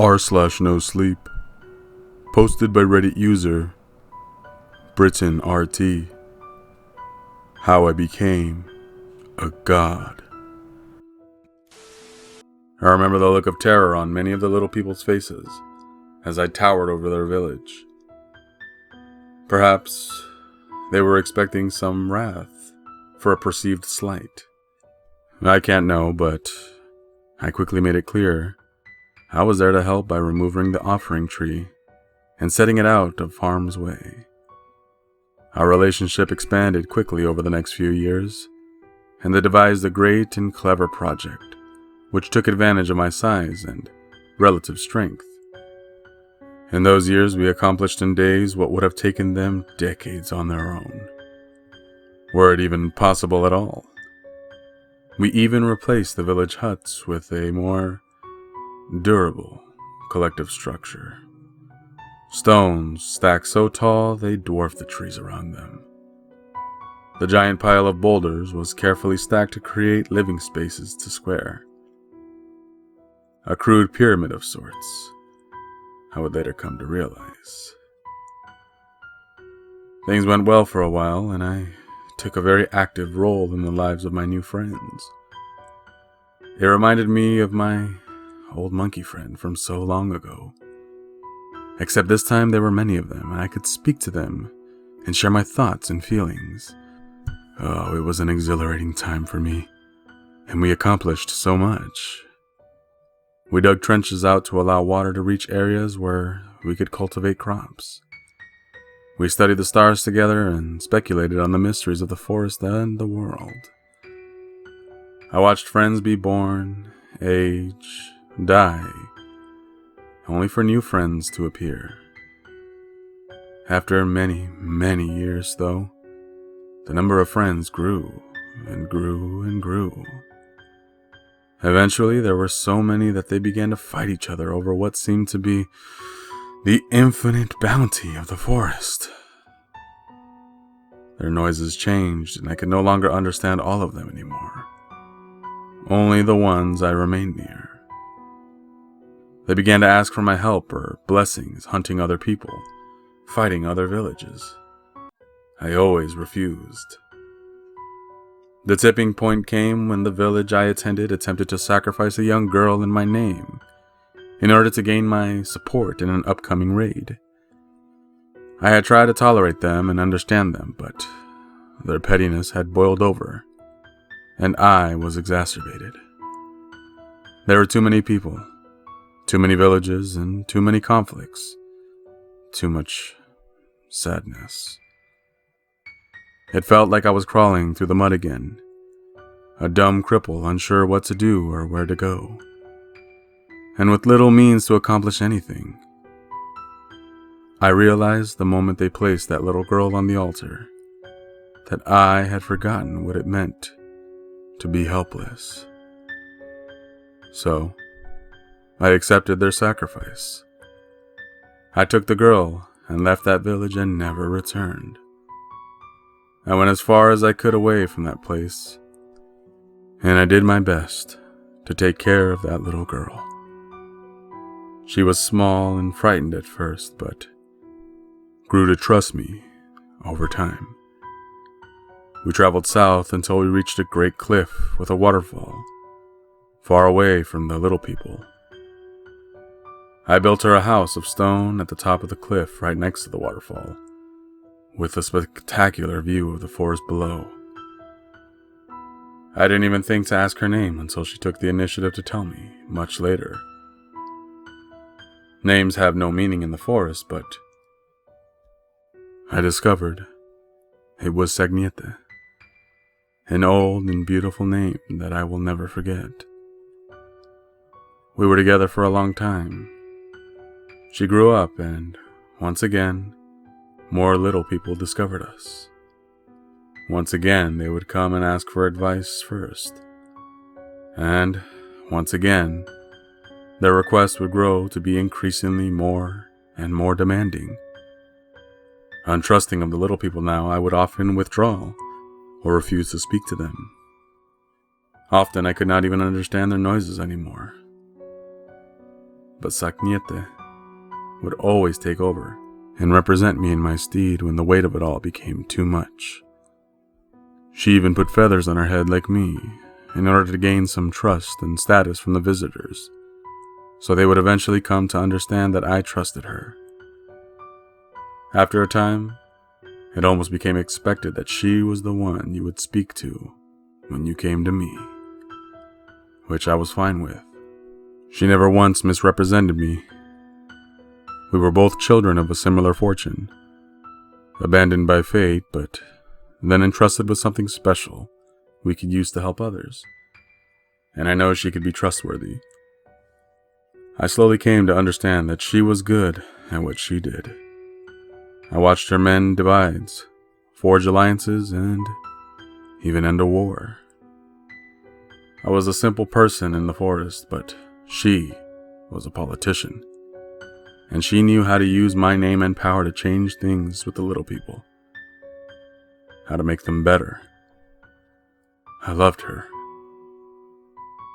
r/Nosleep. Posted by Reddit user BrittonRT. How I became a god. I remember the look of terror on many of the little people's faces as I towered over their village. Perhaps they were expecting some wrath for a perceived slight. I can't know, but I quickly made it clear I was there to help by removing the offering tree and setting it out of harm's way. Our relationship expanded quickly over the next few years, and they devised a great and clever project which took advantage of my size and relative strength. In those years, we accomplished in days what would have taken them decades on their own. Were it even possible at all. We even replaced the village huts with a more durable collective structure. Stones stacked so tall they dwarfed the trees around them. The giant pile of boulders was carefully stacked to create living spaces to square. A crude pyramid of sorts, I would later come to realize. Things went well for a while, and I took a very active role in the lives of my new friends. It reminded me of my old monkey friend from so long ago. Except this time there were many of them, and I could speak to them and share my thoughts and feelings. Oh, it was an exhilarating time for me, and we accomplished so much. We dug trenches out to allow water to reach areas where we could cultivate crops. We studied the stars together and speculated on the mysteries of the forest and the world. I watched friends be born, age, die, only for new friends to appear. After many, many years, though, the number of friends grew and grew and grew. Eventually, there were so many that they began to fight each other over what seemed to be the infinite bounty of the forest. Their noises changed, and I could no longer understand all of them anymore. Only the ones I remained near. They began to ask for my help or blessings hunting other people, fighting other villages. I always refused. The tipping point came when the village I attempted to sacrifice a young girl in my name in order to gain my support in an upcoming raid. I had tried to tolerate them and understand them, but their pettiness had boiled over, and I was exacerbated. There were too many people, too many villages, and too many conflicts. Too much sadness. It felt like I was crawling through the mud again, a dumb cripple unsure what to do or where to go, and with little means to accomplish anything. I realized the moment they placed that little girl on the altar that I had forgotten what it meant to be helpless. So, I accepted their sacrifice. I took the girl and left that village and never returned. I went as far as I could away from that place, and I did my best to take care of that little girl. She was small and frightened at first, but grew to trust me over time. We traveled south until we reached a great cliff with a waterfall, far away from the little people. I built her a house of stone at the top of the cliff right next to the waterfall, with a spectacular view of the forest below. I didn't even think to ask her name until she took the initiative to tell me, much later. Names have no meaning in the forest, but I discovered it was Sagniete, an old and beautiful name that I will never forget. We were together for a long time. She grew up, and once again, more little people discovered us. Once again, they would come and ask for advice first. And once again, their requests would grow to be increasingly more and more demanding. Untrusting of the little people now, I would often withdraw or refuse to speak to them. Often I could not even understand their noises anymore. but Sakniete would always take over and represent me and my steed when the weight of it all became too much. She even put feathers on her head like me in order to gain some trust and status from the visitors, so they would eventually come to understand that I trusted her. After a time, it almost became expected that she was the one you would speak to when you came to me, which I was fine with. She never once misrepresented me. We were both children of a similar fortune, abandoned by fate, but then entrusted with something special we could use to help others. And I know she could be trustworthy. I slowly came to understand that she was good at what she did. I watched her mend divides, forge alliances, and even end a war. I was a simple person in the forest, but she was a politician. And she knew how to use my name and power to change things with the little people. How to make them better. I loved her.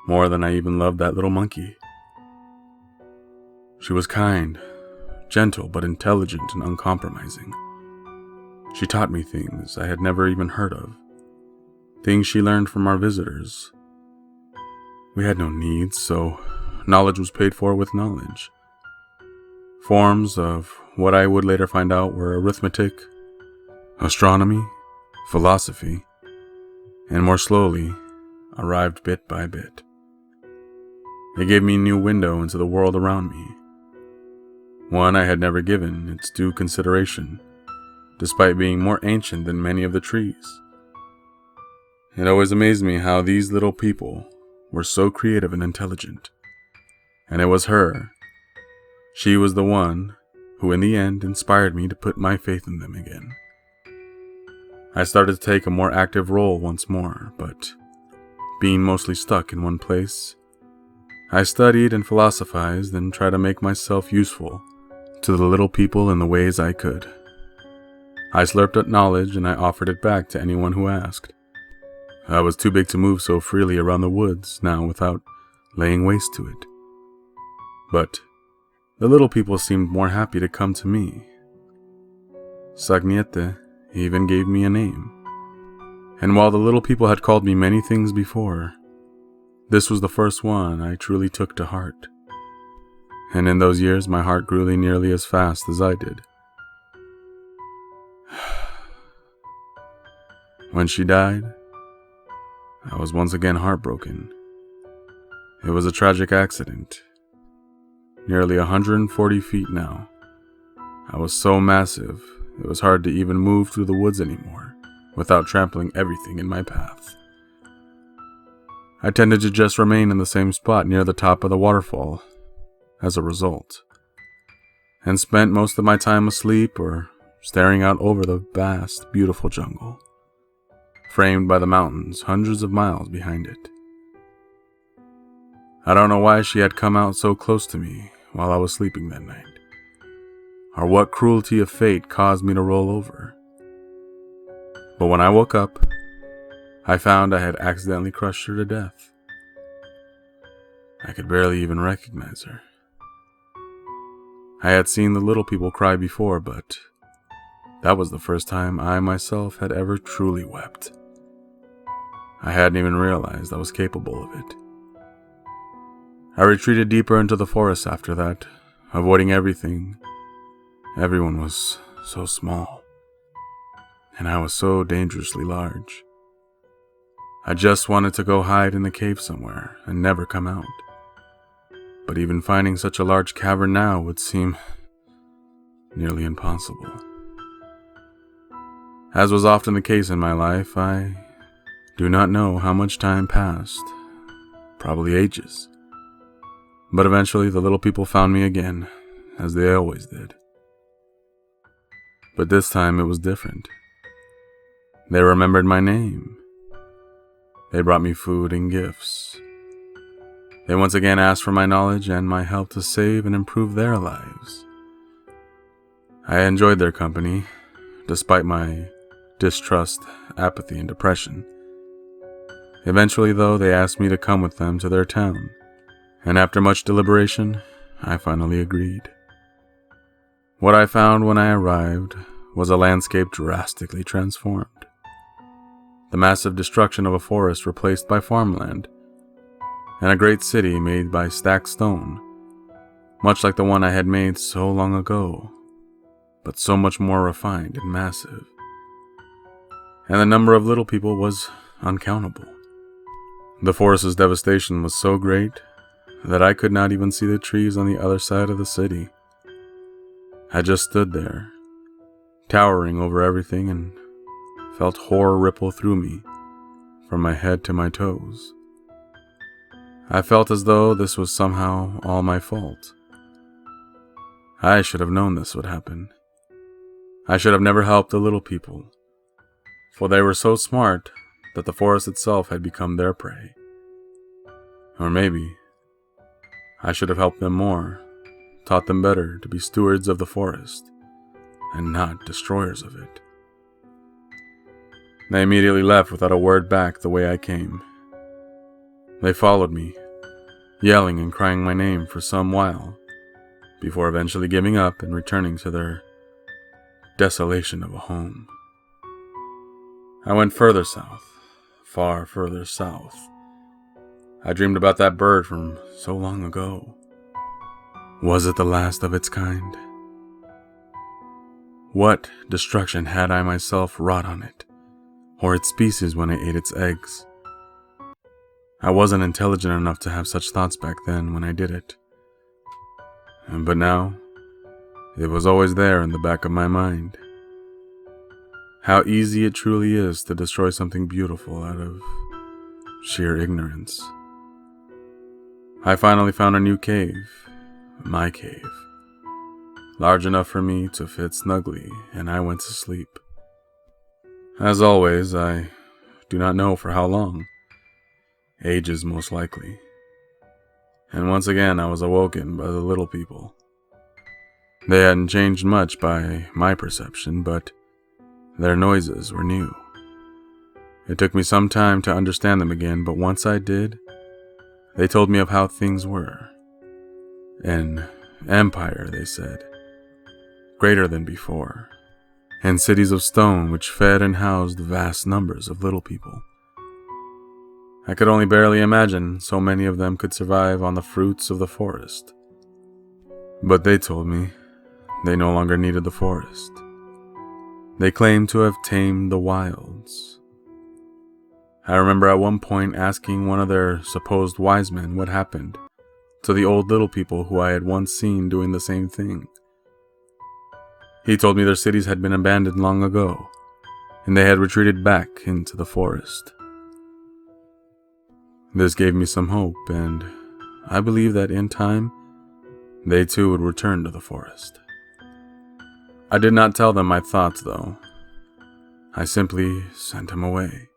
More than I even loved that little monkey. She was kind, gentle, but intelligent and uncompromising. She taught me things I had never even heard of. Things she learned from our visitors. We had no needs, so knowledge was paid for with knowledge. Forms of what I would later find out were arithmetic, astronomy, philosophy, and more slowly arrived bit by bit. It gave me a new window into the world around me. One I had never given its due consideration, despite being more ancient than many of the trees. It always amazed me how these little people were so creative and intelligent. And it was her. She was the one who in the end inspired me to put my faith in them again. I started to take a more active role once more, but being mostly stuck in one place, I studied and philosophized and tried to make myself useful to the little people in the ways I could. I slurped at knowledge and I offered it back to anyone who asked. I was too big to move so freely around the woods now without laying waste to it. But the little people seemed more happy to come to me. Sagniete even gave me a name. And while the little people had called me many things before, this was the first one I truly took to heart. And in those years, my heart grew nearly as fast as I did. When she died, I was once again heartbroken. It was a tragic accident. Nearly 140 feet now. I was so massive, it was hard to even move through the woods anymore without trampling everything in my path. I tended to just remain in the same spot near the top of the waterfall as a result, and spent most of my time asleep or staring out over the vast, beautiful jungle, framed by the mountains hundreds of miles behind it. I don't know why she had come out so close to me while I was sleeping that night, or what cruelty of fate caused me to roll over. But when I woke up, I found I had accidentally crushed her to death. I could barely even recognize her. I had seen the little people cry before, but that was the first time I myself had ever truly wept. I hadn't even realized I was capable of it. I retreated deeper into the forest after that, avoiding everything. Everyone was so small, and I was so dangerously large. I just wanted to go hide in the cave somewhere and never come out. But even finding such a large cavern now would seem nearly impossible. As was often the case in my life, I do not know how much time passed. Probably ages. But eventually the little people found me again, as they always did. But this time it was different. They remembered my name. They brought me food and gifts. They once again asked for my knowledge and my help to save and improve their lives. I enjoyed their company, despite my distrust, apathy, and depression. Eventually, though, they asked me to come with them to their town, and after much deliberation, I finally agreed. What I found when I arrived was a landscape drastically transformed. The massive destruction of a forest replaced by farmland, and a great city made by stacked stone, much like the one I had made so long ago, but so much more refined and massive. And the number of little people was uncountable. The forest's devastation was so great that I could not even see the trees on the other side of the city. I just stood there, towering over everything, and felt horror ripple through me, from my head to my toes. I felt as though this was somehow all my fault. I should have known this would happen. I should have never helped the little people, for they were so smart that the forest itself had become their prey. Or maybe I should have helped them more, taught them better to be stewards of the forest, and not destroyers of it. They immediately left without a word back the way I came. They followed me, yelling and crying my name for some while, before eventually giving up and returning to their desolation of a home. I went further south, far further south. I dreamed about that bird from so long ago. Was it the last of its kind? What destruction had I myself wrought on it, or its species when I ate its eggs? I wasn't intelligent enough to have such thoughts back then when I did it. But now, it was always there in the back of my mind. How easy it truly is to destroy something beautiful out of sheer ignorance. I finally found a new cave, my cave, large enough for me to fit snugly, and I went to sleep. As always, I do not know for how long. Ages most likely. And once again I was awoken by the little people. They hadn't changed much by my perception, but their noises were new. It took me some time to understand them again, but once I did, they told me of how things were. An empire, they said, greater than before, and cities of stone which fed and housed vast numbers of little people. I could only barely imagine so many of them could survive on the fruits of the forest. But they told me they no longer needed the forest. They claimed to have tamed the wilds. I remember at one point asking one of their supposed wise men what happened to the old little people who I had once seen doing the same thing. He told me their cities had been abandoned long ago, and they had retreated back into the forest. This gave me some hope, and I believe that in time, they too would return to the forest. I did not tell them my thoughts, though. I simply sent them away.